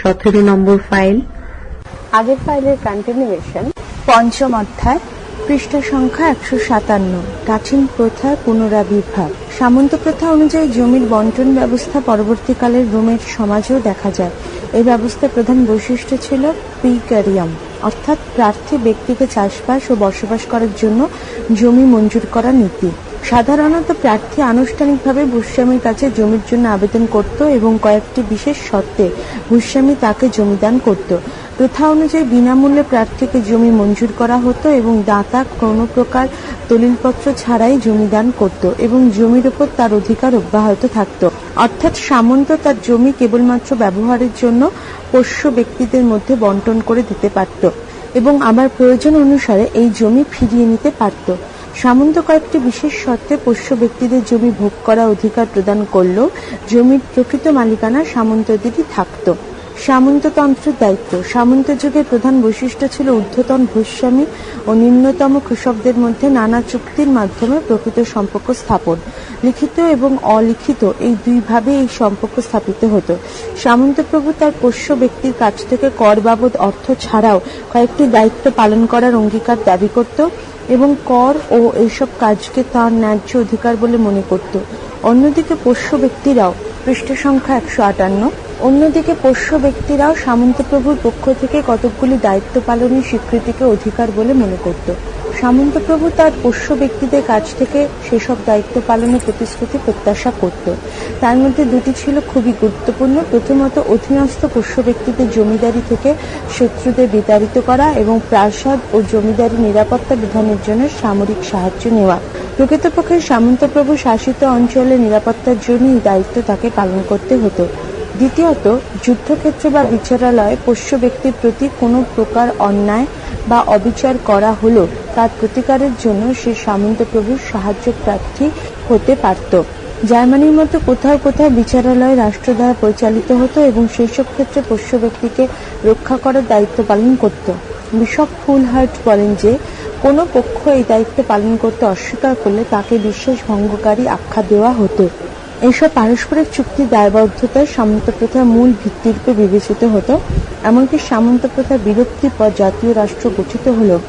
17 নম্বর file. আগের ফাইলের continuation. পঞ্চম অধ্যায়, পৃষ্ঠা সংখ্যা 157, প্রাচীন প্রথার পুনরাবির্ভাব। সামন্ত প্রথা অনুযায়ী জমির বন্টন ব্যবস্থা পরবর্তীকালের রোমের সমাজেও দেখা যায়। এই ব্যবস্থার প্রধান বৈশিষ্ট্য ছিল প্রিক্যারিয়াম, অর্থাৎ প্রার্থী ব্যক্তিকে চাষবাস ও বসবাস করার জন্য জমি মঞ্জুর করা নীতি। সাধারণত প্রার্থী আনুষ্ঠানিকভাবে ভূস্বামীর কাছে জমির জন্য আবেদন করত এবং কয়েকটি বিশেষ শর্তে ভূস্বামী তাকে জমিদান করত। প্রথা অনুযায়ী বিনামূল্যে প্রার্থীকে জমি মঞ্জুর করা হতো এবং দাতা কোনো প্রকার দলিলপত্র ছাড়াই জমিদান করত এবং জমির উপর তার অধিকার অব্যাহত থাকত। অর্থাৎ সামন্ত তার জমি কেবলমাত্র ব্যবহারের জন্য পোষ্য ব্যক্তিদের মধ্যে বন্টন করে দিতে পারত এবং আবার প্রয়োজন অনুসারে এই জমি ফিরিয়ে নিতে পারত। সামন্ত কয়েকটি বিশেষ শর্তে পোষ্য ব্যক্তিদের জমি ভোগ করা অধিকার প্রদান করলেও জমির প্রকৃত মালিকানা সামন্তদেরই থাকত। সামন্ততন্ত্রের দায়িত্ব। সামন্ত যুগের প্রধান বৈশিষ্ট্য ছিল ঊর্ধ্বতন ভূস্বামী ও নিম্নতম কৃষকদের মধ্যে নানা চুক্তির মাধ্যমে প্রকৃত সম্পর্ক স্থাপন। লিখিত এবং অলিখিত এই দুইভাবে এই সম্পর্ক স্থাপিত হতো। সামন্ত প্রভু তার পোষ্য ব্যক্তির কাছ থেকে কর বাবদ অর্থ ছাড়াও কয়েকটি দায়িত্ব পালন করার অঙ্গীকার দাবি করত এবং কর ও এইসব কাজকে তার ন্যায্য অধিকার বলে মনে করত। অন্যদিকে পোষ্য ব্যক্তিরাও, পৃষ্ঠা সংখ্যা 158, অন্যদিকে পোষ্য ব্যক্তিরাও সামন্ত প্রভুর পক্ষ থেকে কতকগুলি দায়িত্ব পালনের স্বীকৃতিকে অধিকার বলে মনে করত। সামন্ত প্রভু তার পোষ্য ব্যক্তিদের কাছ থেকে সেসব দায়িত্ব পালনের প্রতিশ্রুতি প্রত্যাশা করত। তার মধ্যে দুটি ছিল খুবই গুরুত্বপূর্ণ। প্রথমত, অধীনস্থ পোষ্য ব্যক্তিদের জমিদারি থেকে শত্রুদের বিতাড়িত করা এবং প্রাসাদ ও জমিদারি নিরাপত্তা বিধানের জন্য সামরিক সাহায্য নেওয়া। প্রকৃতপক্ষে সামন্ত প্রভু শাসিত অঞ্চলের নিরাপত্তার জন্য এই দায়িত্ব তাকে পালন করতে হতো। দ্বিতীয়ত, যুদ্ধক্ষেত্র বা বিচারালয়ে পোষ্য ব্যক্তির প্রতি কোনো প্রকার অন্যায় বা অবিচার করা হলো তার প্রতিকারের জন্য সে সামন্ত প্রভুর সাহায্য প্রার্থী হতে পারত। জার্মানির মতো কোথাও কোথাও বিচারালয় রাষ্ট্র দ্বারা পরিচালিত হতো এবং সেই সব ক্ষেত্রে পোষ্য ব্যক্তিকে রক্ষা করার দায়িত্ব পালন করত। বিশপ ফুলহার্ট বলেন যে কোনো পক্ষ এই দায়িত্ব পালন করতে অস্বীকার করলে তাকে বিশ্বাস ভঙ্গকারী আখ্যা দেওয়া হতো। এইসব পারস্পরিক চুক্তির দায়বদ্ধতায় সামন্ত প্রথার মূল ভিত্তিরূপে বিবেচিত হতো। এমনকি সামন্ত প্রথার বিলুপ্তির পর জাতীয় রাষ্ট্র গঠিত হলেও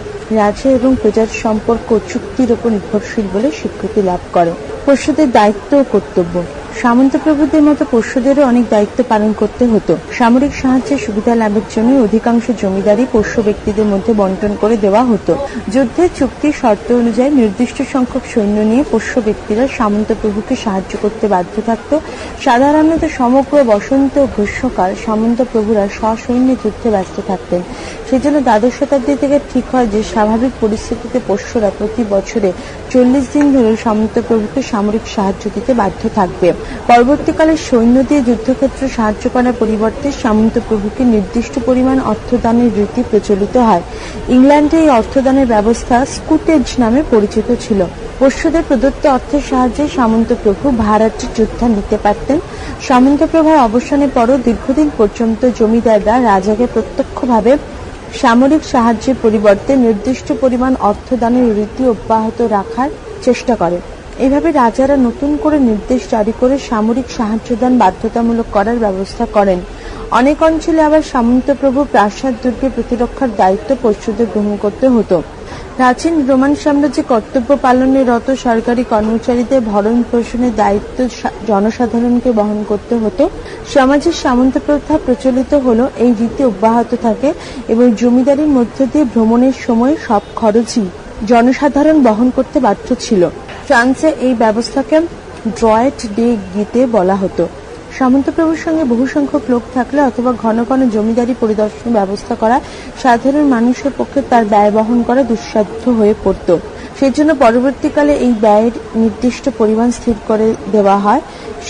রাজা এবং প্রজার সম্পর্ক চুক্তির উপর নির্ভরশীল বলে স্বীকৃতি লাভ করে। পোষ্যদের দায়িত্ব ও কর্তব্য। সামন্ত প্রভুদের মতো পোষ্যদেরও অনেক দায়িত্ব পালন করতে হতো। সামরিক সাহায্যের সুবিধা লাভের জন্য অধিকাংশ জমিদারি পোষ্য ব্যক্তিদের মধ্যে বন্টন করে দেওয়া হতো। যুদ্ধের চুক্তির শর্ত অনুযায়ী নির্দিষ্ট সংখ্যক সৈন্য নিয়ে পোষ্য ব্যক্তিরা সামন্ত প্রভুকে সাহায্য করতে বাধ্য থাকত। সাধারণত সমগ্র বসন্ত ও গ্রীষ্মকাল সামন্ত প্রভুরা সসৈন্যে যুদ্ধে ব্যস্ত থাকতেন। সেজন্য দ্বাদশ শতাব্দী থেকে ঠিক হয় যে স্বাভাবিক পরিস্থিতিতে পোষ্যরা প্রতি বছরে 40 দিন ধরে সামন্ত প্রভুকে সামরিক সাহায্য দিতে বাধ্য থাকবে। পরবর্তীকালে সৈন্য দিয়ে যুদ্ধক্ষেত্রে সাহায্য করার পরিবর্তে সামন্ত প্রভুকে নির্দিষ্ট পরিমাণ অর্থদানের রীতি প্রচলিত হয়। ইংল্যান্ডে এই অর্থদানের ব্যবস্থা স্কুটেজ নামে পরিচিত ছিল। পোষ্যদের প্রদত্ত অর্থের সাহায্যে সামন্ত প্রভু ভাড়াটে যোদ্ধা নিতে পারতেন। সামন্ত প্রভার অবসানের পরও দীর্ঘদিন পর্যন্ত জমিদাররা রাজাকে প্রত্যক্ষভাবে সামরিক সাহায্যের পরিবর্তে নির্দিষ্ট পরিমাণ অর্থদানের রীতি অব্যাহত রাখার চেষ্টা করে। এইভাবে রাজারা নতুন করে নির্দেশ জারি করে সামরিক সাহায্যদান বাধ্যতামূলক করার ব্যবস্থা করেন। অনেক অঞ্চলে আবার সামন্ত প্রভু প্রাসাদ দুর্গের প্রতিরক্ষার দায়িত্ব পোষ্যদের গ্রহণ করতে হতো। প্রাচীন রোমান সাম্রাজ্যে কর্তব্য পালনে রত সরকারি কর্মচারীদের ভরণ পোষণের দায়িত্ব জনসাধারণকে বহন করতে হতো। সমাজে সামন্ত প্রথা প্রচলিত হলো এই রীতি অব্যাহত থাকে এবং জমিদারির মধ্য দিয়ে ভ্রমণের সময় সব খরচই জনসাধারণ বহন করতে বাধ্য ছিল। ফ্রান্সে এই ব্যবস্থাকে ড্রয়েট ডে গিতে বলা হতো। সামন্ত প্রভুর সঙ্গে বহু সংখ্যক লোক থাকলে অথবা ঘন ঘন জমিদারি পরিদর্শন ব্যবস্থা করা সাধারণ মানুষের পক্ষে তার ব্যয় বহন করা দুঃসাধ্য হয়ে পড়ত। সেজন্য পরবর্তীকালে এই ব্যয়ের নির্দিষ্ট পরিমাণ স্থির করে দেওয়া হয়।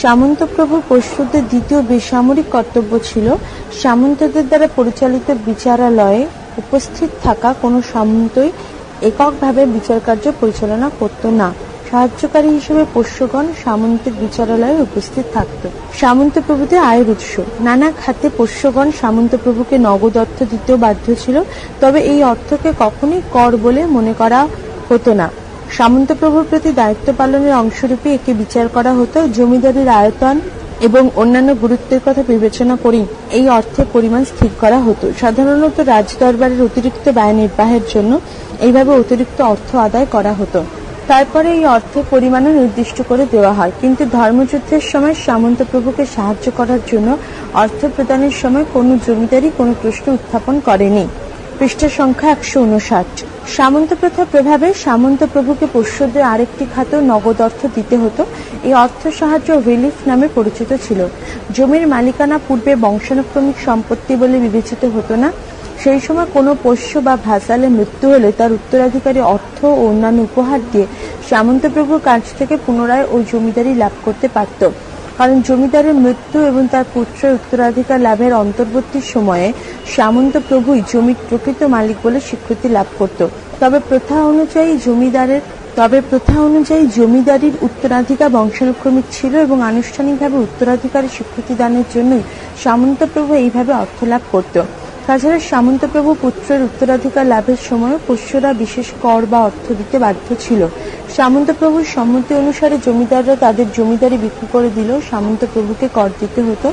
সামন্ত প্রভুর পোষ্যদের দ্বিতীয় বেসামরিক কর্তব্য ছিল সামন্তদের দ্বারা পরিচালিত বিচারালয়ে উপস্থিত থাকা কোনো সামন্তই এককভাবে বিচার কার্য পরিচালনা করত না। সাহায্যকারী হিসেবে পোষ্যগণ সামন্তের বিচারালয়ে উপস্থিত থাকত। সামন্ত প্রভুদের আয়ের উৎস। নানা খাতে পোষ্যগণ সামন্ত প্রভুকে নগদ অর্থ দিতেও বাধ্য ছিল, তবে এই অর্থকে কখনোই কর বলে মনে করা হতো না। সামন্ত প্রভুর প্রতি দায়িত্ব পালনের অংশরূপে একে বিচার করা হতো। জমিদারির আয়তন এবং অন্যান্য গুরুত্বের কথা বিবেচনা করেই এই অর্থের পরিমাণ স্থির করা হতো। সাধারণত রাজদরবারের অতিরিক্ত ব্যয় নির্বাহের জন্য এইভাবে অতিরিক্ত অর্থ আদায় করা হতো। তারপরে এই অর্থের পরিমাণও নির্দিষ্ট করে দেওয়া হয়, কিন্তু ধর্মযুদ্ধের সময় সামন্ত প্রভুকে সাহায্য করার জন্য অর্থ প্রদানের সময় কোনো জমিদারই কোনো প্রশ্ন উত্থাপন করেনি। পৃষ্ঠা সংখ্যা 159। সামন্ত প্রথার প্রভাবে সামন্ত প্রভুকে পোষ্যদের আরেকটি খাতেও নগদ অর্থ দিতে হতো। এই অর্থ সাহায্য রিলিফ নামে পরিচিত ছিল। জমির মালিকানা পূর্বে বংশানুক্রমিক সম্পত্তি বলে বিবেচিত হতো না। সেই সময় কোনো পোষ্য বা ভাসালের মৃত্যু হলে তার উত্তরাধিকারী অর্থ ও অন্যান্য উপহার দিয়ে সামন্ত প্রভুর কাছ থেকে পুনরায় ওই জমিদারি লাভ করতে পারত। কারণ জমিদারের মৃত্যু এবং তার পুত্রের উত্তরাধিকার লাভের অন্তর্বর্তী সময়ে সামন্ত প্রভুই জমির প্রকৃত মালিক বলে স্বীকৃতি লাভ করত। তবে প্রথা অনুযায়ী জমিদারির উত্তরাধিকার বংশানুক্রমিক ছিল এবং আনুষ্ঠানিকভাবে উত্তরাধিকারের স্বীকৃতি দানের জন্যই সামন্ত প্রভু এইভাবে অর্থ লাভ করত। তাছাড়া সামন্ত প্রভু পুত্রের উত্তরাধিকার লাভের সময় পোষ্যরা বিশেষ কর বা অর্থ দিতে বাধ্য ছিল। সামন্ত প্রভুর সম্মতি অনুসারে জমিদাররা তাদের জমিদারি বিক্রি করে দিলেও সামন্ত প্রভুকে কর দিতে হতো।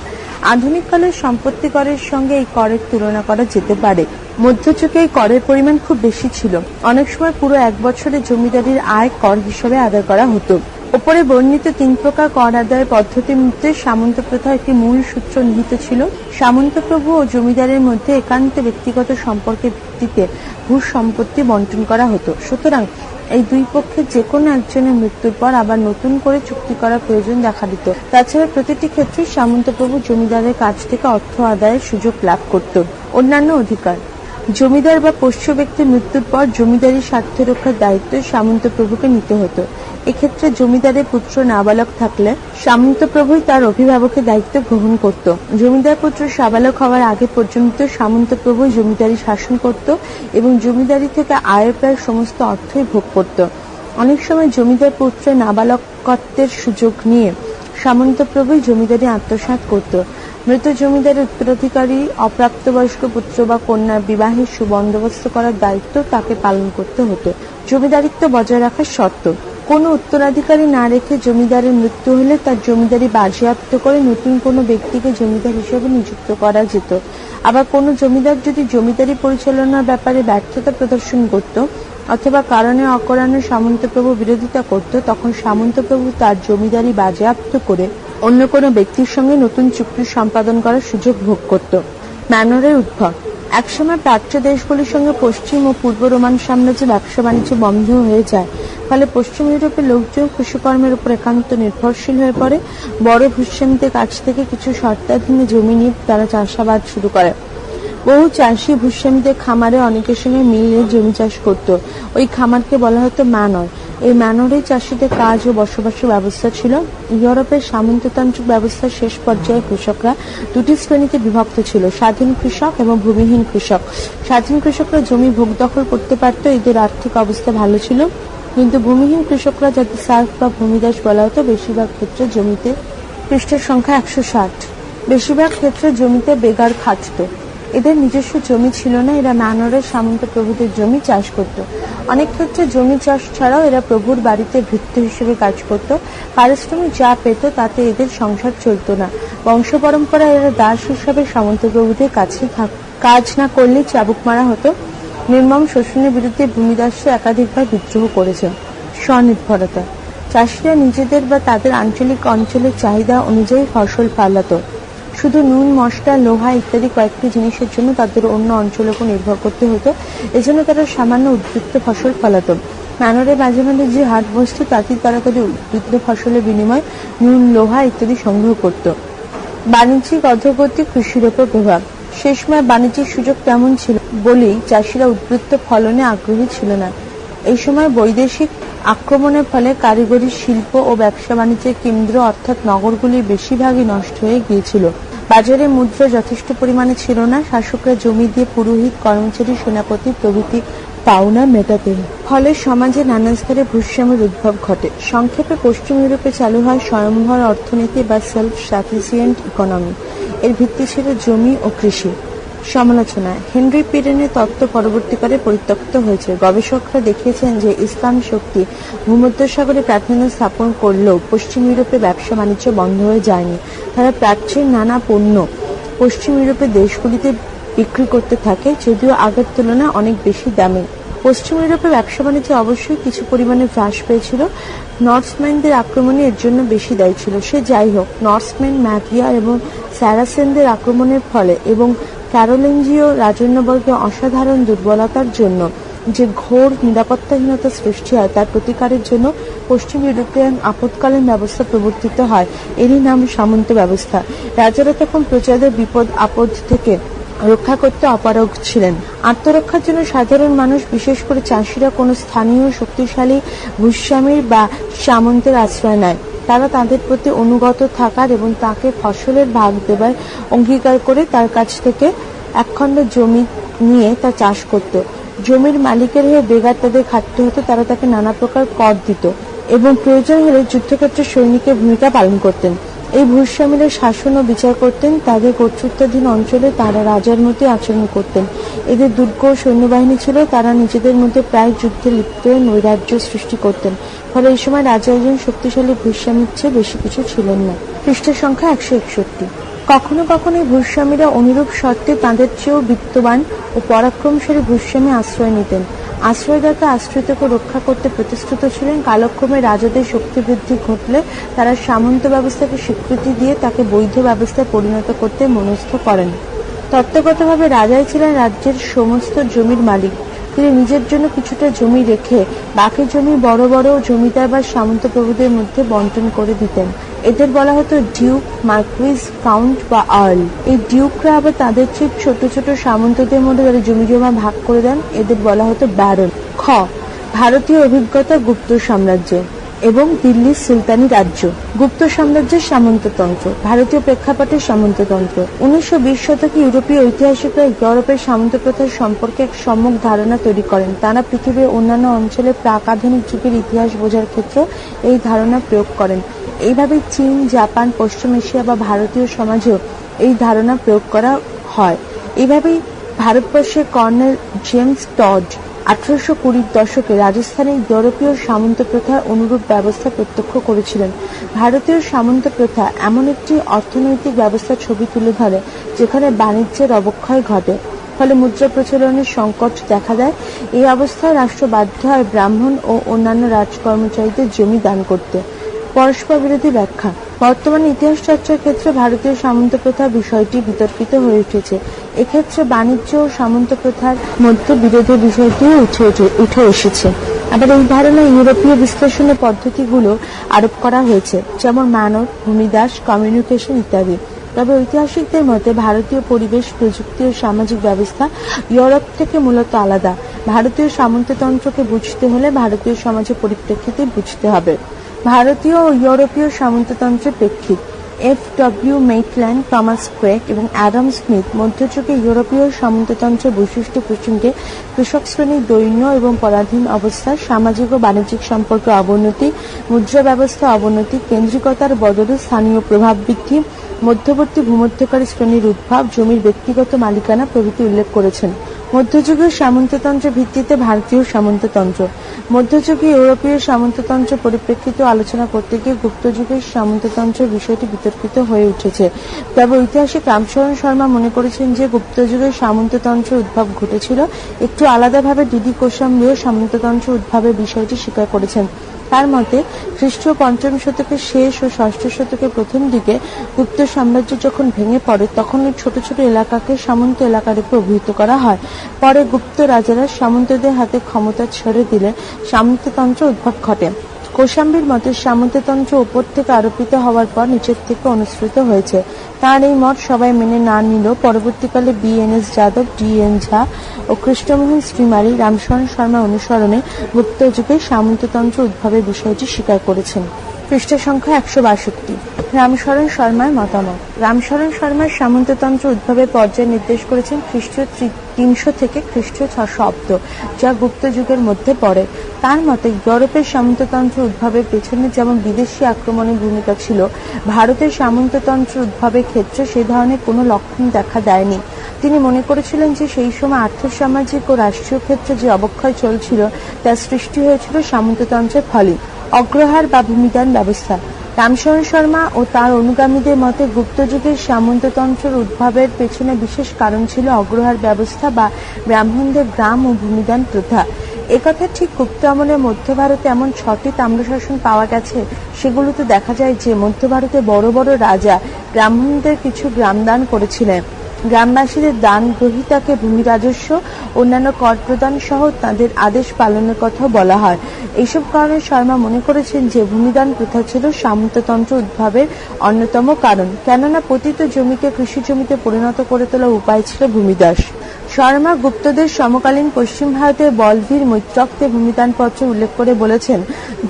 আধুনিক কালের সম্পত্তি করের সঙ্গে এই করের তুলনা করা যেতে পারে। মধ্যযুগে এই করের পরিমাণ খুব বেশি ছিল। অনেক সময় পুরো 1 বছরে জমিদারির আয় কর হিসেবে আদায় করা হতো। উপরে বর্ণিত 3 প্রকার কর আদায়ের পদ্ধতির মধ্যে সামন্ত প্রথা একটি মূল সূত্র নিহিত ছিল। সামন্ত প্রভু ও জমিদারের মধ্যে একান্ত ব্যক্তিগত সম্পর্কের ভিত্তিতে ভূ সম্পত্তি বন্টন করা হতো। সুতরাং এই দুই পক্ষের যে কোনো একজনের মৃত্যুর পর আবার নতুন করে চুক্তি করার প্রয়োজন দেখা দিত। তাছাড়া প্রতিটি ক্ষেত্রে সামন্ত প্রভু জমিদারের কাছ থেকে অর্থ আদায়ের সুযোগ লাভ করত। অন্যান্য অধিকার: জমিদার বা পোষ্য ব্যক্তির মৃত্যুর পর জমিদারি স্বার্থ রক্ষার দায়িত্ব সামন্ত প্রভুকে নিতে হতো। এক্ষেত্রে জমিদারের পুত্র নাবালক থাকলে সামন্ত প্রভুই তার অভিভাবকের দায়িত্ব গ্রহণ করত। জমিদার পুত্র সাবালক হওয়ার আগে পর্যন্ত সামন্ত প্রভুই জমিদারি শাসন করত এবং জমিদারি থেকে আয়ের প্রায় সমস্ত অর্থই ভোগ করত। অনেক সময় জমিদার পুত্রের নাবালকত্বের সুযোগ নিয়ে সামন্ত প্রভুই জমিদারি আত্মসাৎ করত। মৃত জমিদারের উত্তরাধিকারী অপ্রাপ্তবয়স্ক পুত্র বা কন্যার বিবাহের সুবন্দোবস্ত করার দায়িত্ব তাকে পালন করতে হতো। জমিদারিত্ব বজায় রাখার শর্ত: কোনো উত্তরাধিকারী না রেখে জমিদারের মৃত্যু হলে তার জমিদারি বাজেয়াপ্ত করে নতুন কোনো ব্যক্তিকে জমিদার হিসেবে নিযুক্ত করা যেত। আবার কোনো জমিদার যদি জমিদারি পরিচালনার ব্যাপারে ব্যর্থতা প্রদর্শন করত অথবা কারণে অকারণে সামন্তপ্রভু বিরোধিতা করত, তখন সামন্তপ্রভু তার জমিদারি বাজেয়াপ্ত করে অন্য কোনো ব্যক্তির সঙ্গে নতুন চুক্তি সম্পাদন করার সুযোগ ভোগ করত। ম্যানরের উদ্ভব: একসময় প্রাচ্য দেশগুলির সঙ্গে পশ্চিম ও পূর্ব রোমান সাম্রাজ্যে ব্যবসা বাণিজ্য বন্ধ হয়ে যায়। ফলে পশ্চিম ইউরোপের লোকজন কৃষিকর্মের উপর একান্ত নির্ভরশীল হয়ে পড়ে। বড় ভূস্বামীদের কাছ থেকে কিছু শর্তাধীনে জমি নিয়ে তারা চাষাবাদ শুরু করে। বহু চাষি ভূস্বামীদের খামারে অনেকের সঙ্গে মিলে জমি চাষ করত। ওই খামারকে বলা হতো ম্যানর। এই ম্যানরেই চাষিদের কাজ ও বসবাসের ব্যবস্থা ছিল। ইউরোপের সামন্ততান্ত্রিক ব্যবস্থার শেষ পর্যায়ে কৃষকরা দুটি শ্রেণীতে বিভক্ত ছিল: স্বাধীন কৃষক এবং ভূমিহীন কৃষক। স্বাধীন কৃষকরা জমি ভোগ দখল করতে পারত, এদের আর্থিক অবস্থা ভালো ছিল। কিন্তু ভূমিহীন কৃষকরা, যাদের সার্ফ বা ভূমিদাস বলা হতো, বেশিরভাগ ক্ষেত্রে জমিতে পৃষ্ঠের সংখ্যা 160। বেশিরভাগ ক্ষেত্রে জমিতে বেগার খাটত। এদের নিজস্ব জমি ছিল না। এরা ম্যানরের সামন্ত প্রভুদের জমি চাষ করত। অনেক ক্ষেত্রে জমি চাষ ছাড়াও এরা প্রভুর বাড়িতে ভৃত্য হিসেবে কাজ করত। পারিশ্রমিক যা পেত তাতে এদের সংসার চলত না। বংশ পরম্পরায় এরা দাস হিসাবে সামন্ত প্রভুদের কাছে কাজ না করলে চাবুক মারা হতো। নির্মম শোষণের বিরুদ্ধে ভূমিদাসরা একাধিকবার বিদ্রোহ করেছে। স্বনির্ভরতা: চাষিরা নিজেদের বা তাদের অঞ্চলের চাহিদা অনুযায়ী ফসল ফলাতো। শুধু নুন, মশলা, লোহা ইত্যাদি কয়েকটি জিনিসের জন্য তাদের অন্য অঞ্চলের উপর নির্ভর করতে হতো। এজন্য তারা সামান্য উদ্বৃত্ত ফসল ফলাতো। ম্যানরে মাঝে মাঝে যে হাট বসত তাতেই তারা তাদের উদ্বৃত্ত ফসলের বিনিময়ে নুন, লোহা ইত্যাদি সংগ্রহ করত। বাণিজ্যিক অগ্রগতি কৃষির ওপর প্রভাব: সেই সময় বাণিজ্যিক সুযোগ তেমন ছিল বলেই চাষিরা উদ্বৃত্ত ফলনে আগ্রহী ছিল না। এই সময় বৈদেশিক আক্রমণের ফলে কারিগরি শিল্প ও ব্যবসা বাণিজ্যের কেন্দ্র অর্থাৎ নগরগুলির বেশিরভাগই নষ্ট হয়ে গিয়েছিল। বাজারে মুদ্রা যথেষ্ট পরিমাণে ছিল না। শাসকরা জমি দিয়ে পুরোহিত, কর্মচারী, সেনাপতি প্রভৃতি পাওনা মেটাতেন। ফলে সমাজে নানা স্তরে ভূস্বামীর উদ্ভব ঘটে। সংক্ষেপে পশ্চিম ইউরোপে চালু হয় স্বয়ংভর অর্থনীতি বা সেলফ সাফিসিয়েন্ট ইকোনমি। এর ভিত্তি ছিল জমি ও কৃষি। সমালোচনা। হেনরি পিরেনের তত্ত্ব পরবর্তীকালে পরিত্যক্ত হয়েছে। গবেষকরা দেখিয়েছেন যে ইসলাম শক্তি ভূমধ্যসাগরে প্রাধান্য স্থাপন করলেও পশ্চিম ইউরোপে ব্যবসা বাণিজ্য বন্ধ হয়ে যায়নি। তারা প্রাচ্যের নানা পণ্য পশ্চিম ইউরোপের দেশগুলিতে বিক্রি করতে থাকে, যদিও আগের তুলনায় অনেক বেশি দামে। পশ্চিম ইউরোপে ব্যবসা বাণিজ্য অবশ্যই কিছু পরিমাণে হ্রাস পেয়েছিল। নর্সম্যানদের আক্রমণে এর জন্য বেশি দায়ী ছিল। সে যাই হোক, নর্সম্যান, ম্যাগিয়ার এবং স্যারাসেনদের আক্রমণের ফলে এবং ক্যারোলিঞ্জীয় রাজন্যবর্গের অসাধারণ দুর্বলতার জন্য যে ঘোর নিরাপত্তাহীনতা সৃষ্টি হয়, তার প্রতিকারের জন্য পশ্চিম ইউরোপে আপৎকালীন ব্যবস্থা প্রবর্তিত হয়। এরই নাম সামন্ত ব্যবস্থা। রাজারা তখন প্রজাদের বিপদ আপদ থেকে রক্ষা করতে অপারগ ছিলেন। আত্মরক্ষার জন্য সাধারণ মানুষ, বিশেষ করে চাষিরা, কোনো স্থানীয় শক্তিশালী ভূস্বামীর বা সামন্তের আশ্রয় নেয়। তারা তাদের প্রতি অনুগত থাকার এবং তাকে ফসলের ভাগ দেবার অঙ্গীকার করে তার কাছ থেকে একখণ্ড জমি নিয়ে তা চাষ করত। জমির মালিকের হয়ে বেগার তাদের খাটতে হতো। তারা তাকে নানা প্রকার কর দিত এবং প্রয়োজন হলে যুদ্ধক্ষেত্রে সৈনিকের ভূমিকা পালন করতেন। এই ভূস্বামীরা শাসন ও বিচার করতেন। তাদের কর্তৃত্বাধীন অঞ্চলে তারা রাজার মতোই আচরণ করতেন। এদের দুর্গ সৈন্যবাহিনী ছিল। তারা নিজেদের মধ্যে প্রায় যুদ্ধে লিপ্ত হয়ে নৈরাজ্য সৃষ্টি করতেন। ফলে এই সময় রাজা একজন শক্তিশালী ভূস্বামীর চেয়ে বেশি কিছু ছিলেন না। পৃষ্ঠা সংখ্যা 161। কখনো কখনো এই ভূস্বামীরা অনুরূপ শর্তে তাদের চেয়েও বিত্তবান ও পরাক্রমশালী ভূস্বামী আশ্রয় নিতেন। আশ্রয়দাতা আশ্রিতকে রক্ষা করতে প্রতিশ্রুত ছিলেন। কালক্রমে রাজাদের শক্তি বৃদ্ধি ঘটলে তারা সামন্ত ব্যবস্থাকে স্বীকৃতি দিয়ে তাকে বৈধ ব্যবস্থায় পরিণত করতে মনস্থ করেন। তত্ত্বগতভাবে রাজাই ছিলেন রাজ্যের সমস্ত জমির মালিক। তিনি নিজের জন্য কিছুটা জমি রেখে বাকি জমি বড় বড় জমিদার বা সামন্ত প্রভুদের মধ্যে বন্টন করে দিতেন। এদের বলা হতো ডিউক, মার্কুইস, কাউন্ট বা আর্ল। এই ডিউকরা আবার তাদের চেয়ে ছোট ছোট সামন্তদের মধ্যে তাদের জমি জমা ভাগ করে দেন। এদের বলা হতো ব্যারন। খ, ভারতীয় অভিজ্ঞতা গুপ্ত সাম্রাজ্য এবং দিল্লির সুলতানি রাজ্য। গুপ্ত সাম্রাজ্যের সামন্ততন্ত্র। ভারতীয় প্রেক্ষাপটে সামন্ততন্ত্র। 1920 শতকে ইউরোপীয় ঐতিহাসিকরা ইউরোপের সামন্ত প্রথার সম্পর্কে এক সম্যক ধারণা তৈরি করেন। তারা পৃথিবীর অন্যান্য অঞ্চলে প্রাক আধুনিক যুগের ইতিহাস বোঝার ক্ষেত্রে এই ধারণা প্রয়োগ করেন। এইভাবে চীন, জাপান, পশ্চিম এশিয়া বা ভারতীয় সমাজেও এই ধারণা প্রয়োগ করা হয়। এইভাবেই ভারতবর্ষের কর্নেল জেমস টড 1820 দশকে রাজস্থানে ইউরোপীয় সামন্ত প্রথার অনুরূপ ব্যবস্থা প্রত্যক্ষ করেছিলেন। ভারতীয় সামন্ত প্রথা এমন একটি অর্থনৈতিক ব্যবস্থার ছবি তুলে ধরে যেখানে বাণিজ্যের অবক্ষয় ঘটে, ফলে মুদ্রা প্রচলনের সংকট দেখা দেয়। এই অবস্থায় রাষ্ট্র বাধ্য হয় ব্রাহ্মণ ও অন্যান্য রাজকর্মচারীদের জমি দান করতে। পরস্পর বিরোধী ব্যাখ্যা। বর্তমানে ইতিহাস চর্চার ক্ষেত্রে ভারতীয় সামন্ত প্রথা বিষয়টি বিতর্কিত হয়ে উঠেছে। এক্ষেত্রে বাণিজ্য ও সামন্ত প্রথার মধ্যে বিরোধের বিষয়টিও উঠে এসেছে। আবার এই ধারণা ইউরোপীয় বিশ্লেষণের পদ্ধতিগুলো আরোপ করা হয়েছে, যেমন মানব, ভূমিদাস, কমিউনিকেশন ইত্যাদি। তবে ঐতিহাসিকদের মতে ভারতীয় পরিবেশ, প্রযুক্তি ও সামাজিক ব্যবস্থা ইউরোপ থেকে মূলত আলাদা। ভারতীয় সামন্ততন্ত্রকে বুঝতে হলে ভারতীয় সমাজের পরিপ্রেক্ষিতে বুঝতে হবে। ভারতীয় ও ইউরোপীয় সামন্ততন্ত্রের প্রেক্ষিত। F.W. মেইটল্যান্ড, টমাস ক্রেক এবং অ্যাডাম স্মিথ মধ্যযুগে ইউরোপীয় সামন্ততন্ত্রের বৈশিষ্ট্য প্রসঙ্গে কৃষক শ্রেণীর দৈন্য এবং পরাধীন অবস্থা, সামাজিক ও বাণিজ্যিক সম্পর্কে অবনতি, মুদ্রা ব্যবস্থা অবনতি, কেন্দ্রিকতার বদলে স্থানীয় প্রভাব বৃদ্ধি, মধ্যবর্তী ভূমধ্যকারী শ্রেণীর উদ্ভব, জমির ব্যক্তিগত মালিকানা প্রভৃতি উল্লেখ করেছেন। মধ্যযুগীয় সামন্ততন্ত্রের ভিত্তিতে ভারতীয় সামন্ততন্ত্র। মধ্যযুগে ইউরোপীয় সামন্ততন্ত্রের পরিপ্রেক্ষিতে আলোচনা করতে গিয়ে গুপ্তযুগের সামন্ততন্ত্রের বিষয়টি বিতর্কিত হয়ে উঠেছে। তবে ঐতিহাসিক রামচরণ শর্মা মনে করেছেন যে গুপ্তযুগের সামন্ততন্ত্রের উদ্ভব ঘটেছিল। একটু আলাদাভাবে ডিডি কোশাম্বীও সামন্ততন্ত্রের উদ্ভবের বিষয়টি স্বীকার করেছেন। তার মতে খ্রিস্টীয় 5ম শতকের শেষ ও 6ষ্ঠ শতকের প্রথম দিকে গুপ্ত সাম্রাজ্য যখন ভেঙে পড়ে তখন ওই ছোট ছোট এলাকাকে সামন্ত এলাকা রূপে অভিহিত করা হয়। পরে গুপ্ত রাজারা সামন্তদের হাতে ক্ষমতা ছেড়ে দিলে সামন্ততন্ত্র উদ্ভব ঘটে। কোশাম্বীর মতে সামন্ততন্ত্র উপর থেকে আরোপিত হওয়ার পর নিচের থেকে অনুসৃত হয়েছে। তার এই মত সবাই মেনে না নিলেও পরবর্তীকালে BNS যাদব, DN ঝা ও কৃষ্ণমোহন শ্রীমালী রামশরণ শর্মার অনুসরণে গুপ্ত যুগে সামন্ততন্ত্র উদ্ভবের বিষয়টি স্বীকার করেছেন। পৃষ্ঠা সংখ্যা 162। রামশরণ শর্মার মতামত। রামশরণ শর্মার সামন্ততন্ত্র উদ্ভবের পর্যায় নির্দেশ করেছেন খ্রিস্টীয় 300 থেকে খ্রিস্টীয় 600 অব্দ, যা গুপ্ত যুগের মধ্যে পড়ে। তার মতে ইউরোপের সামন্ততন্ত্র উদ্ভবের পেছনে যেমন বিদেশি আক্রমণের ভূমিকা ছিল, ভারতের সামন্ততন্ত্র উদ্ভবের ক্ষেত্রে সে ধরনের কোনো লক্ষণ দেখা দেয়নি। তিনি মনে করেছিলেন যে সেই সময় আর্থসামাজিক ও রাষ্ট্রীয় ক্ষেত্রে যে অবক্ষয় চলছিল তার সৃষ্টি হয়েছিল সামন্ততন্ত্রের ফলে। অগ্রহার বা ভূমিদান ব্যবস্থা। রামশরণ শর্মা ও তার অনুগামীদের মতে গুপ্ত যুগের সামন্ততন্ত্রের উদ্ভবের পেছনে বিশেষ কারণ ছিল অগ্রহার ব্যবস্থা বা ব্রাহ্মণদের গ্রাম ও ভূমিদান প্রথা। একথা ঠিক, গুপ্ত আমলে মধ্য ভারতে এমন 6টি তাম্রশাসন পাওয়া গেছে, সেগুলোতে দেখা যায় যে মধ্য ভারতে বড় বড় রাজা ব্রাহ্মণদের কিছু গ্রাম দান করেছিলেন। গ্রামবাসীদের দান গ্রহীতাকে ভূমি রাজস্ব, অন্যান্য কর প্রদান সহ তাদের আদেশ পালনের কথা বলা হয়। এইসব কারণে শর্মা মনে করেছেন যে ভূমিদান প্রথা ছিল সামন্ততন্ত্র উদ্ভবের অন্যতম কারণ, কেননা পতিত জমিকে কৃষি জমিতে পরিণত করে তোলার উপায় ছিল ভূমিদাস। শর্মা গুপ্তদের সমকালীন পশ্চিম ভারতের বলভীর মৈত্রকতে ভূমিদান পত্র উল্লেখ করে বলেছেন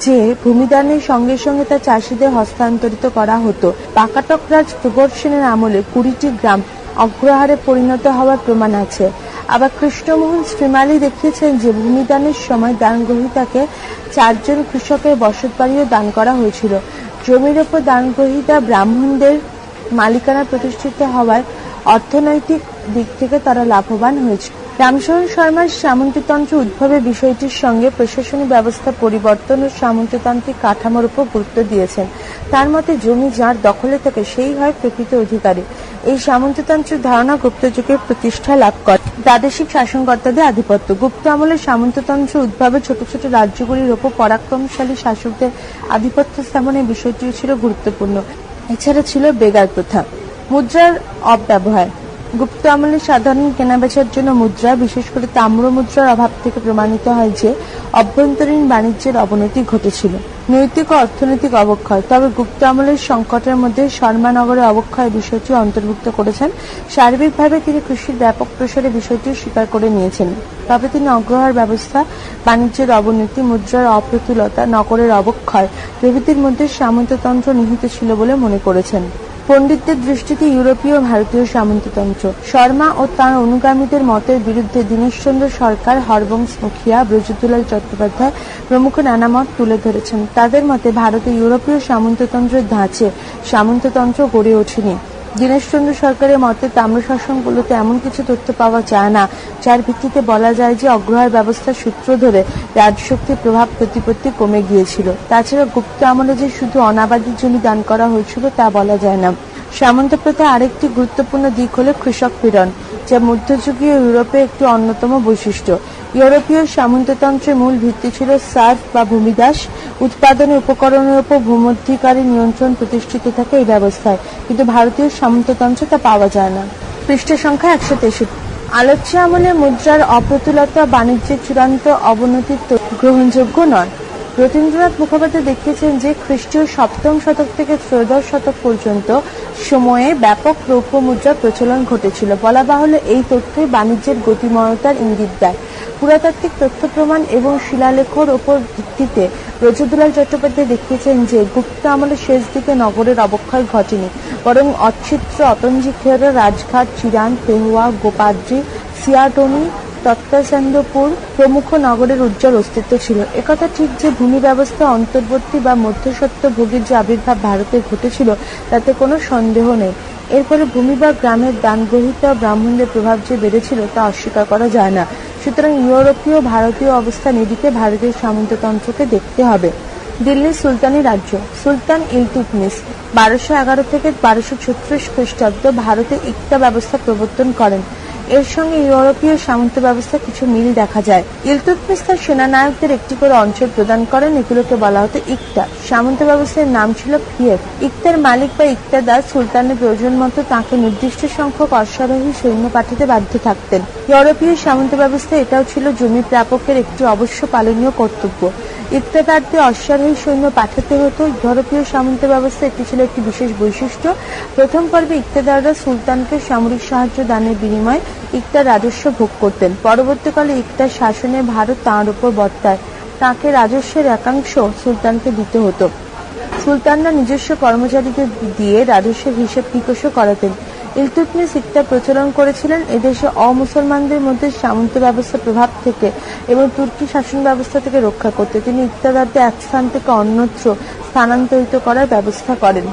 যে ভূমিদানের সঙ্গে সঙ্গে তা চাষীদের হস্তান্তরিত করা হতো। পাকাটক রাজ প্রবর্ষণের আমলে 20টি গ্রাম অগ্রহারে পরিণত হওয়ার প্রমাণ আছে। আবার কৃষ্ণমোহন শ্রীমালী দেখিয়েছেন যে ভূমিদানের সময় দান গ্রহীতাকে 4 জন কৃষকের বসতবাড়িও দান করা হয়েছিল। জমির ওপর দান গ্রহীতা ব্রাহ্মণদের মালিকানা প্রতিষ্ঠিত হওয়ায় অর্থনৈতিক দিক থেকে তারা লাভবান হয়েছে। রামশরণ শর্মার সামন্ততন্ত্র উদ্ভবের বিষয়টির সঙ্গে প্রশাসনিক ব্যবস্থা পরিবর্তন ও সামন্ততান্ত্রিক কাঠামোর উপর গুরুত্ব দিয়েছেন। তার মতে জমি যার দখলে থাকে সেই হয় প্রকৃত অধিকারী। এই সামন্ততন্ত্রের ধারণা গুপ্ত যুগের প্রতিষ্ঠা লাভ করে। প্রাদেশিক শাসনকর্তাদের আধিপত্য। গুপ্ত আমলের সামন্ততন্ত্র উদ্ভবে ছোট ছোট রাজ্যগুলির ওপর পরাক্রমশালী শাসকদের আধিপত্য স্থাপনের বিষয়টিও ছিল গুরুত্বপূর্ণ। এছাড়া ছিল বেগার প্রথা। মুদ্রার অপব্যবহার। গুপ্ত আমলে সাধারণ কেনাবেচার জন্য মুদ্রা, বিশেষ করে তাম্র মুদ্রার অভাব থেকে প্রমাণিত হয় যে অভ্যন্তরীণ বাণিজ্যের অবনতি ঘটেছিল। নৈতিক ও অর্থনৈতিক অবক্ষয়। তবে গুপ্ত আমলের সংকটের মধ্যে শর্মানগরের অবক্ষয়ের বিষয়টি অন্তর্ভুক্ত করেছেন। সার্বিকভাবে তিনি কৃষির ব্যাপক প্রসারের বিষয়টি স্বীকার করে নিয়েছেন। তবে তিনি অগ্রহার ব্যবস্থা, বাণিজ্যের অবনতি, মুদ্রার অপ্রতুলতা, নগরের অবক্ষয় প্রভৃতির মধ্যে সামন্ততন্ত্র নিহিত ছিল বলে মনে করেছেন। পণ্ডিতদের দৃষ্টিতে ইউরোপীয় ভারতীয় সামন্ততন্ত্র। শর্মা ও তাঁর অনুগামীদের মতের বিরুদ্ধে দীনেশচন্দ্র সরকার, হরবংশ মুখিয়া, ব্রজদুলাল চট্টোপাধ্যায় প্রমুখ নানা মত তুলে ধরেছেন। তাদের মতে ভারতে ইউরোপীয় সামন্ততন্ত্রের ধাঁচে সামন্ততন্ত্র গড়ে ওঠেনি। দীনেশচন্দ্র সরকারের মতে তাম্রশাসনগুলোতে এমন কিছু তথ্য পাওয়া যায় না যার ভিত্তিতে বলা যায় যে অগ্রহার ব্যবস্থার সূত্র ধরে রাজশক্তির প্রভাব প্রতিপত্তি কমে গিয়েছিল। তাছাড়া গুপ্ত আমলে যে শুধু অনাবাদী জমি দান করা হয়েছিল তা বলা যায় না। সামন্ত প্রথার আরেকটি গুরুত্বপূর্ণ দিক হল কৃষক পীড়ন, যা মধ্যযুগীয় ইউরোপে একটি অন্যতম বৈশিষ্ট্য। ইউরোপীয় সামন্ততন্ত্রের মূল ভিত্তি ছিল সার্ফ বা ভূমিদাস। উৎপাদনের উপকরণের উপর ভূমধ্যিকারী নিয়ন্ত্রণ প্রতিষ্ঠিত থাকে এই ব্যবস্থায়, কিন্তু ভারতীয় সামন্ততন্ত্রে তা পাওয়া যায় না। পৃষ্ঠা সংখ্যা 163। আলোচ্য আমলে মুদ্রার অপ্রতুলতা বাণিজ্যের চূড়ান্ত অবনতির গ্রহণযোগ্য নয়। রবীন্দ্রনাথ মুখোপাধ্যায় দেখিয়েছেন যে খ্রিস্টীয় 7ম শতক থেকে ত্রয়োদশ শতক পর্যন্ত সময়ে ব্যাপক রৌপ্য মুদ্রার প্রচলন ঘটেছিল। বলা বাহুল্য এই তথ্যই বাণিজ্যের গতিময়তার ইঙ্গিত দেয়। পুরাতাত্ত্বিক তথ্য প্রমাণ এবং শিলালেখর ওপর ভিত্তিতে ব্রজদুলাল চট্টোপাধ্যায় দেখিয়েছেন যে গুপ্ত আমলের শেষ দিকে নগরের অবক্ষয় ঘটেনি, বরং অচ্ছিত্র, অতঞ্জিখেরা, রাজঘাট, চিরান, পেহুয়া, গোপাদ্রি, সিয়াটনি, তত্তাচন্দ্রপুর প্রমুখ নগরের উজ্জ্বল অস্তিত্ব ছিল। একথা ঠিক যে ভূমি ব্যবস্থা অন্তর্বর্তী বা মধ্যস্বত্ব ভোগের যে আবির্ভাব ভারতে ঘটেছিল তাতে কোনো সন্দেহ নেই। এরপরে ভূমি বা গ্রামের দানগ্রহীতা ব্রাহ্মণদের প্রভাব যে বেড়েছিল তা অস্বীকার করা যায় না। সুতরাং ইউরোপীয় ভারতীয় অবস্থা নিরিখে ভারতীয় সামন্ততন্ত্রকে দেখতে হবে। দিল্লির সুলতানি রাজ্য। সুলতান ইলতুৎমিশ 1211 থেকে 1236 খ্রিস্টাব্দ ভারতে ইকতা ব্যবস্থা প্রবর্তন করেন। এর সঙ্গে ইউরোপীয় সামন্ত ব্যবস্থা কিছু মিল দেখা যায়। ইলতুৎমিশ তার সেনানায়কদের একটি করে অঞ্চল প্রদান করেন, এগুলোকে বলা হতো ইকতা। সামন্ত ব্যবস্থার নাম ছিল ফিয়েফ। ইকতার মালিক বা ইকতাদার সুলতানের প্রয়োজন মতো তাঁকে নির্দিষ্ট সংখ্যক অশ্বারোহী সৈন্য পাঠাতে বাধ্য থাকতেন। ইউরোপীয় সামন্ত ব্যবস্থা এটাও ছিল জমি প্রাপকের একটি অবশ্য পালনীয় কর্তব্য। ইকতাদারদের অশ্বারোহী সৈন্য পাঠাতে হতো। ইউরোপীয় সামন্ত ব্যবস্থা এটি ছিল একটি বিশেষ বৈশিষ্ট্য। প্রথম পর্বে ইকতাদাররা সুলতানকে সামরিক সাহায্য দানের বিনিময়ে ইকতার রাজস্ব ভোগ করতেন। পরবর্তীকালে ইকতার শাসনে ভারত তাঁর উপর বর্তায়। তাঁকে রাজস্বের একাংশ সুলতানকে দিতে হতো। সুলতানরা নিজস্ব কর্মচারীদের দিয়ে রাজস্বের হিসেব নিকেশও করাতেন। ইলতুৎমিশ ইকতা প্রচলন করেছিলেন এদেশে অমুসলমানদের মধ্যে সামন্ত ব্যবস্থার প্রভাব থেকে এবং তুর্কি শাসন ব্যবস্থা থেকে রক্ষা করতে। তিনি ইকতাদারদের এক স্থান থেকে অন্যত্র স্থানান্তরিত করার ব্যবস্থা করেন।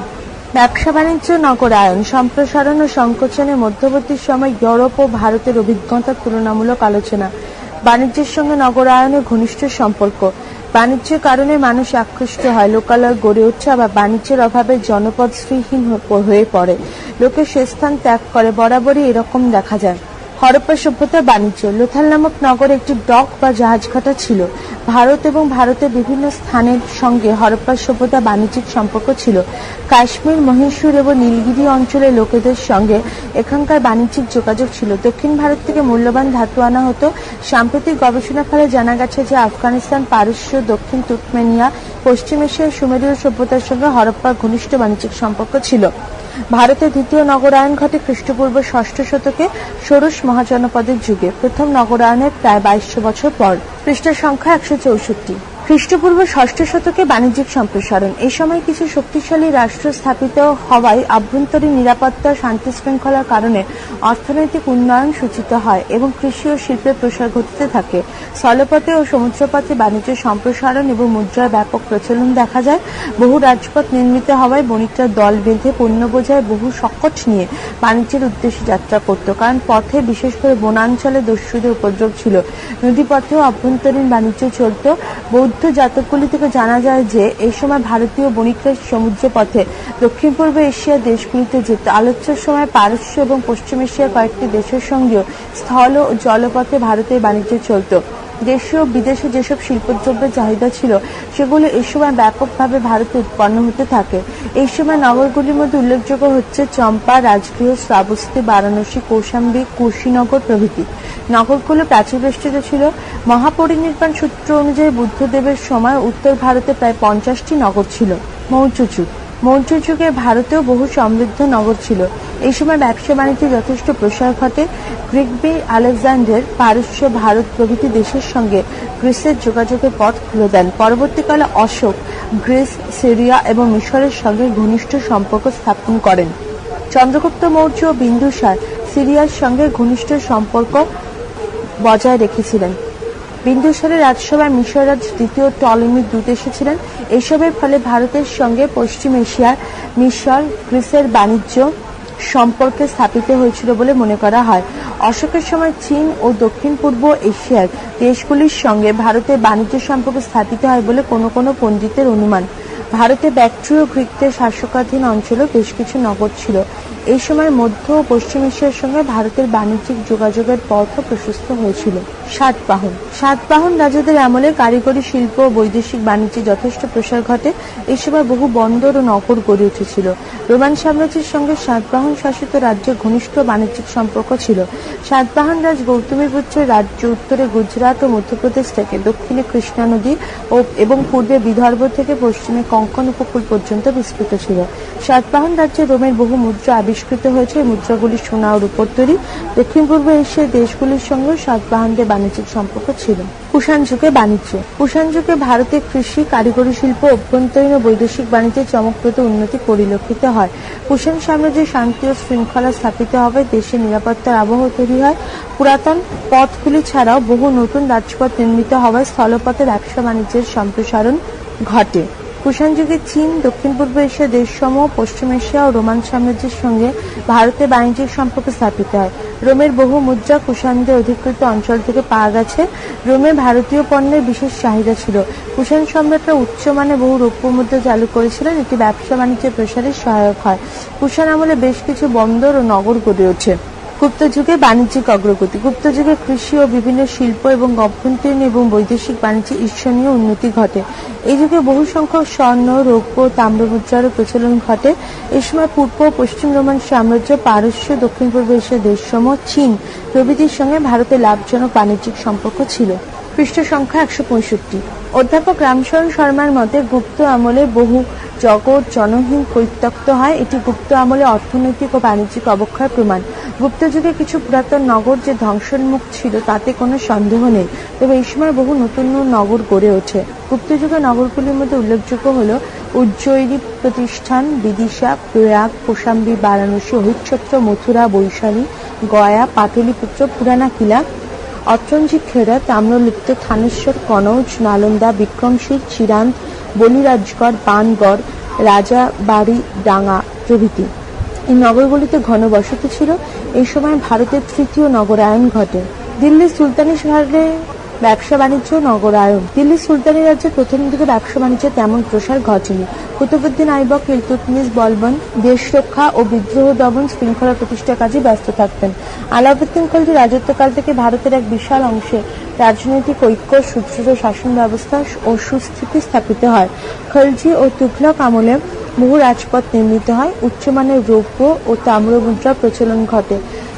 ব্যবসা বাণিজ্য নগরায়ন, সম্প্রসারণ ও সংকোচনের মধ্যবর্তী সময় ইউরোপ ও ভারতের অভিজ্ঞতার তুলনামূলক আলোচনা। বাণিজ্যের সঙ্গে নগরায়নের ঘনিষ্ঠ সম্পর্ক। বাণিজ্যের কারণে মানুষ আকৃষ্ট হয়, লোকালয় গড়ে উঠছে, আবার বাণিজ্যের অভাবে জনপদ শ্রীহীন হয়ে পড়ে, লোকে সে স্থান ত্যাগ করে। বরাবরই এরকম দেখা যায়। হরপ্পা সভ্যতার বাণিজ্য। লোথাল নামক নগরে একটি ডক বা জাহাজঘাটা ছিল। ভারত এবং ভারতের বিভিন্ন স্থানের সঙ্গে হরপ্পা সভ্যতা বাণিজ্যিক সম্পর্ক ছিল। কাশ্মীর, মহীশূর এবং নীলগিরি অঞ্চলের লোকেদের সঙ্গে এখানকার বাণিজ্যিক যোগাযোগ ছিল। দক্ষিণ ভারত থেকে মূল্যবান ধাতু আনা হতো। সাম্প্রতিক গবেষণার ফলে জানা গেছে যে আফগানিস্তান, পারস্য, দক্ষিণ তুর্কমেনিয়া, পশ্চিম এশিয়ার সুমেরীয় সভ্যতার সঙ্গে হরপ্পার ঘনিষ্ঠ বাণিজ্যিক সম্পর্ক ছিল। ভারতের দ্বিতীয় নগরায়ন ঘটে খ্রিস্টপূর্ব ষষ্ঠ শতকে ষোড়শ মহাজনপদের যুগে, প্রথম নগরায়নের প্রায় 2200 বছর পর। পৃষ্ঠা সংখ্যা 164। খ্রিস্টপূর্ব ষষ্ঠ শতকে বাণিজ্যিক সম্প্রসারণ। এই সময় কিছু শক্তিশালী রাষ্ট্র স্থাপিত হওয়ায় আভ্যন্তরীণ নিরাপত্তা, শান্তি শৃঙ্খলার কারণে অর্থনৈতিক উন্নয়ন সূচিত হয় এবং কৃষি ও শিল্পের প্রসার ঘটতে থাকে। স্থলপথে ও সমুদ্রপথে বাণিজ্য সম্প্রসারণ এবং মুদ্রার ব্যাপক প্রচলন দেখা যায়। বহু রাজপথ নির্মিত হওয়ায় বণিকরা দল বেঁধে পণ্য বোঝায় বহু সকট নিয়ে বাণিজ্যের উদ্দেশ্যে যাত্রা করত, কারণ পথে বিশেষ করে বনাঞ্চলে দস্যুদের উপদ্রব ছিল। নদীপথেও আভ্যন্তরীণ বাণিজ্য চলত। বৌদ্ধ জাতকগুলি থেকে জানা যায় যে এই সময় ভারতীয় বণিকরা সমুদ্র পথে দক্ষিণ পূর্ব এশিয়ার দেশগুলিতে যেত। আলোচ্য সময় পারস্য এবং পশ্চিম এশিয়ার কয়েকটি দেশের সঙ্গেও স্থল ও জলপথে ভারতের বাণিজ্য চলত। দেশীয় বিদেশে যেসব শিল্পদ্রব্যের চাহিদা ছিল সেগুলো এই সময় ব্যাপকভাবে ভারতে উৎপন্ন হতে থাকে। এই সময় নগরগুলির মধ্যে উল্লেখযোগ্য হচ্ছে চম্পা, রাজগৃহ, শ্রাবস্তী, বারাণসী, কৌশাম্বী, কুশীনগর প্রভৃতি। নগরগুলো প্রাচীর বেষ্টিত ছিল। মহাপরিনির্বাণ সূত্র অনুযায়ী বুদ্ধদেবের সময় উত্তর ভারতে প্রায় 50টি নগর ছিল। মৌর্য যুগ। মৌর্য যুগে ভারতেও বহু সমৃদ্ধ নগর ছিল। এই সময় ব্যবসা বাণিজ্যে যথেষ্ট প্রসার ঘটে। গ্রিক বীর আলেকজান্ডার পারস্য, ভারত প্রভৃতি দেশের সঙ্গে গ্রিসের যোগাযোগের পথ খুলে দেন। পরবর্তীকালে অশোক গ্রিস, সিরিয়া এবং মিশরের সঙ্গে ঘনিষ্ঠ সম্পর্ক স্থাপন করেন। চন্দ্রগুপ্ত মৌর্য ও বিন্দুসার সিরিয়ার সঙ্গে ঘনিষ্ঠ সম্পর্ক বজায় রেখেছিলেন। বিন্দুসারের রাজসভায় মিশররাজ দ্বিতীয় টলেমির দূত এসেছিলেন। এসবের ফলে ভারতের সঙ্গে পশ্চিম এশিয়ার মিশর, গ্রিসের বাণিজ্য সম্পর্কে স্থাপিত হয়েছিল বলে মনে করা হয়। অশোকের সময় চীন ও দক্ষিণ পূর্ব এশিয়ার দেশগুলির সঙ্গে ভারতের বাণিজ্য সম্পর্ক স্থাপিত হয় বলে কোনো কোনো পণ্ডিতের অনুমান। ভারতে ব্যাকট্রীয় গ্রিকদের শাসকাধীন অঞ্চলেও বেশ কিছু নগর ছিল। এই সময় মধ্য ও পশ্চিম এশিয়ার সঙ্গে ভারতের বাণিজ্যিক যোগাযোগের পথও প্রশস্ত হয়েছিল। সাতবাহন। সাতবাহন রাজাদের আমলে কারিগরি শিল্প ও বৈদেশিক বাণিজ্যে যথেষ্ট প্রসার ঘটে। এই সময় বহু বন্দর ও নগর গড়ে উঠেছিল। রোমান সাম্রাজ্যের সঙ্গে সাতবাহন শাসিত রাজ্যের ঘনিষ্ঠ বাণিজ্যিক সম্পর্ক ছিল। সাতবাহন রাজ গৌতমীপুত্রের রাজ্য উত্তরে গুজরাট ও মধ্যপ্রদেশ থেকে দক্ষিণে কৃষ্ণা নদী এবং পূর্বে বিদর্ভ থেকে পশ্চিমে কঙ্কন উপকূল পর্যন্ত বিস্তৃত ছিল। সাতবাহন রাজ্যে রোমের বহু মুদ্রা আবিষ্কৃত হয়েছে। এই মুদ্রাগুলি সোনা ও রূপোর তৈরি। দক্ষিণ পূর্ব এশিয়ার দেশগুলির সঙ্গে সাতবাহনদের বাণিজ্যিক সম্পর্ক ছিল। কুষাণ যুগে বাণিজ্য। কুষাণ যুগে ভারতের কৃষি, কারিগরি শিল্প, অভ্যন্তরীণ ও বৈদেশিক বাণিজ্যে চমকপ্রদ উন্নতি পরিলক্ষিত হয়। কুষাণ সাম্রাজ্যে শান্তি ও শৃঙ্খলা স্থাপিত হবে, দেশে নিরাপত্তার আবহ তৈরি হয়। পুরাতন পথগুলি ছাড়াও বহু নতুন রাজপথ নির্মিত হওয়ায় স্থলপথে ব্যবসা বাণিজ্যের সম্প্রসারণ ঘটে। কুষাণ যুগে চীন, দক্ষিণ পূর্ব এশিয়া দেশসমূহ, পশ্চিম এশিয়া ও রোমান সাম্রাজ্যের সঙ্গে ভারতের বাণিজ্যিক সম্পর্ক স্থাপিত হয়। রোমের বহু মুদ্রা কুষাণদের অধিকৃত অঞ্চল থেকে পাওয়া গেছে। রোমে ভারতীয় পণ্যের বিশেষ চাহিদা ছিল। কুষাণ সম্রাটরা উচ্চমানে বহু রৌপ্য মুদ্রা চালু করেছিলেন, এটি ব্যবসা বাণিজ্যের প্রসারে সহায়ক হয়। কুষাণ আমলে বেশ কিছু বন্দর ও নগর গড়ে ওঠে। গুপ্ত যুগে বাণিজ্যিক অগ্রগতি। গুপ্ত যুগে কৃষি ও বিভিন্ন শিল্প এবং অভ্যন্তরীণ এবং বৈদেশিক বাণিজ্যে ঈর্ষণীয় উন্নতি ঘটে। এই যুগে বহু সংখ্যক স্বর্ণ, রৌপ্য, তাম্র মুদ্রারও প্রচলন ঘটে। এই সময় পূর্ব ও পশ্চিম রোমান সাম্রাজ্য, পারস্য, দক্ষিণ পূর্ব এশিয়ার দেশসমূহ, চীন প্রভৃতির সঙ্গে ভারতের লাভজনক বাণিজ্যিক সম্পর্ক ছিল। পৃষ্ঠ সংখ্যা 165। অধ্যাপক রামশরণ শর্মার মতে গুপ্ত আমলে বহু জগৎ জনহীন পরিত্যক্ত হয়। এটি গুপ্ত আমলে অর্থনৈতিক ও বাণিজ্যিক অবক্ষয় প্রমাণ। গুপ্ত যুগে কিছু পুরাতন নগর যে ধ্বংসোন্মুখ ছিল তাতে কোনো সন্দেহ নেই, তবে এই সময় বহু নতুন নগর গড়ে ওঠে। গুপ্ত যুগে নগরগুলির মধ্যে উল্লেখযোগ্য হল উজ্জয়িনী প্রতিষ্ঠান, বিদিশা, প্রয়াগ, কৌশাম্বী, বারাণসী, অহিচ্ছত্র, মথুরা, বৈশালী, গয়া, পাটলিপুত্র, পুরানা কিলা, অত্রঞ্জি খেড়া, তাম্রলিপ্ত, থানেশ্বর, কনৌজ, নালন্দা, বিক্রমশীল, চিরান্ত, বলিরাজগড়, বানগড়, রাজাবাড়ি ডাঙ্গা, প্রভৃতি। এই নগরগুলিতে ঘন বসতি ছিল। এই সময় ভারতের তৃতীয় নগরায়ন ঘটে। দিল্লির সুলতানি শহরে ব্যবসা বাণিজ্য নগরায়ন। দিল্লি সুলতানি রাজ্যের প্রথম দিকে ব্যবসা বাণিজ্য তেমন প্রসার ঘটেনি। কুতুবউদ্দিন আইবক, ইলতুৎমিশ বলবন দেশ রক্ষা ও বিদ্রোহ দমন শৃঙ্খলা প্রতিষ্ঠার কাজে ব্যস্ত থাকতেন। আলাউদ্দিন খলজির রাজত্বকাল থেকে ভারতের এক বিশাল অংশে রাজনৈতিক ঐক্য, সুদৃঢ় শাসন ব্যবস্থা ও সুস্থিতি স্থাপিত হয়। খলজি ও তুঘলক আমলে বহু রাজপথ নির্মিত হয়, উচ্চমানের রৌপ্য ও তাম্র মুদ্রার প্রচলন ঘটে,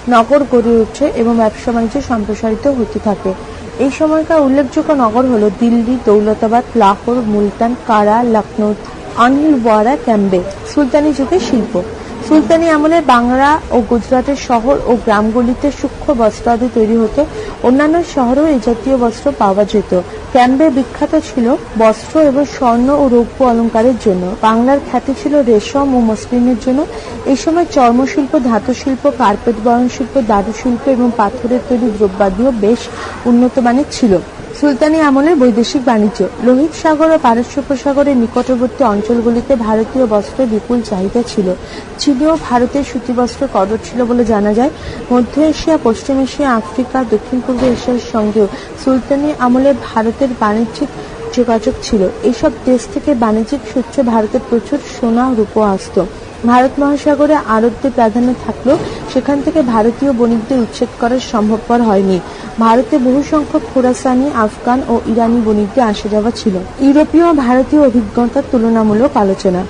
নগর গড়ে ওঠে এবং ব্যবসা বাণিজ্য সম্প্রসারিত হতে থাকে। এই সময়কার উল্লেখযোগ্য নগর হল দিল্লি, দৌলতাবাদ, লাহোর, মুলতান, কারা, লখনৌ, আনহিলওয়ারা, ক্যাম্বে। সুলতানি যুগের শিল্প। সুলতানি আমলে বাংলা ও গুজরাটের শহর ও গ্রামগুলিতে সূক্ষ্ম বস্ত্রাদি তৈরি হতো। অন্যান্য শহরেও এই জাতীয় বস্ত্র পাওয়া যেত। ক্যাম্বে বিখ্যাত ছিল বস্ত্র এবং স্বর্ণ ও রৌপ্য অলঙ্কারের জন্য। বাংলার খ্যাতি ছিল রেশম ও মসলিনের জন্য। এই সময় চর্মশিল্প, ধাতু শিল্প, কার্পেট বয়ন শিল্প, দারু শিল্প এবং পাথরের তৈরি দ্রব্যাদিও বেশ উন্নত মানের ছিল। সুলতানি আমলের বৈদেশিক বাণিজ্য। লোহিত সাগর ও পারস্য উপসাগরের নিকটবর্তী অঞ্চলগুলিতে ভারতীয় বস্ত্রের বিপুল চাহিদা ছিল। চীনেও ভারতের সুতি বস্ত্রের কদর ছিল বলে জানা যায়। মধ্য এশিয়া, পশ্চিম এশিয়া, আফ্রিকা, দক্ষিণ পূর্ব এশিয়ার সঙ্গেও সুলতানি আমলে ভারতের বাণিজ্যিক যোগাযোগ ছিল। এইসব দেশ থেকে বাণিজ্যিক সূত্রে ভারতের প্রচুর সোনা ও রূপো আসত। ভারত মহাসাগরে আরবদের প্রাধান্য থাকলেও সেখান থেকে ভারতীয় বণিকদের উচ্ছেদ করা সম্ভবপর হয়নি। ভারতে বহু সংখ্যক খোরাসানি, আফগান ও ইরানি বণিকদের আসা যাওয়া ছিল। ইউরোপীয় ও ভারতীয় অভিজ্ঞতার তুলনামূলক আলোচনা।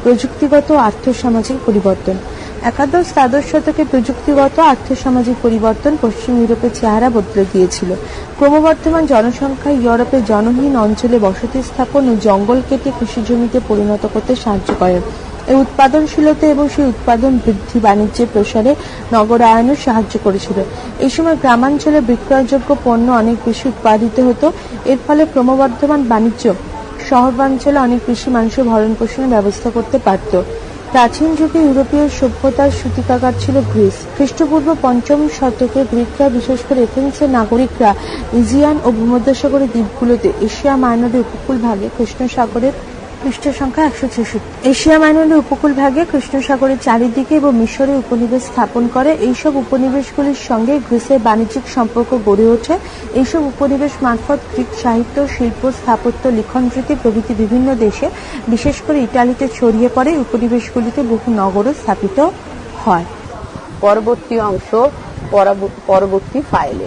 প্রযুক্তিগত ও আর্থসামাজিক পরিবর্তন। একাদশ-দ্বাদশ শতকে প্রযুক্তিগত আর্থসামাজিক পরিবর্তন পশ্চিম ইউরোপের চেহারা বদলে দিয়েছিল। ক্রমবর্ধমান জনসংখ্যা ইউরোপের জনহীন অঞ্চলে বসতি স্থাপন ও জঙ্গল কেটে কৃষিজমিতে পরিণত করতে সাহায্য করে। এই উৎপাদনশীলতা এবং সেই উৎপাদন বৃদ্ধি বাণিজ্যের প্রসারে নগরায়নও সাহায্য করেছিল। এই সময় গ্রামাঞ্চলে বিক্রয়যোগ্য পণ্য অনেক বেশি উৎপাদিত হতো। এর ফলে ক্রমবর্ধমান বাণিজ্য শহরাঞ্চলে অনেক বেশি মানুষের ভরণ পোষণের ব্যবস্থা করতে পারত। প্রাচীন যুগে ইউরোপীয় সভ্যতার সূতিকাগার ছিল গ্রিস। খ্রিস্টপূর্ব ৫ম শতকে গ্রিকরা, বিশেষ করে এথেন্সের নাগরিকরা ইজিয়ান ও ভূমধ্যসাগরের দ্বীপগুলোতে এশিয়া মাইনরের উপকূল ভাগে কৃষ্ণ সাগরের পৃষ্ঠ সংখ্যা ১৬৬। এশিয়া মাইনরের উপকূল ভাগে কৃষ্ণ সাগরের চারিদিকে এবং মিশরে উপনিবেশ স্থাপন করে। এইসব উপনিবেশগুলির সঙ্গে গ্রিসের বাণিজ্যিক সম্পর্ক গড়ে ওঠে। এইসব উপনিবেশ মারফত গ্রিক সাহিত্য, শিল্প, স্থাপত্য, লিখনরীতি প্রভৃতি বিভিন্ন দেশে, বিশেষ করে ইটালিতে ছড়িয়ে পড়ে। উপনিবেশগুলিতে বহু নগরও স্থাপিত হয়। পরবর্তী অংশ পরবর্তী ফাইলে।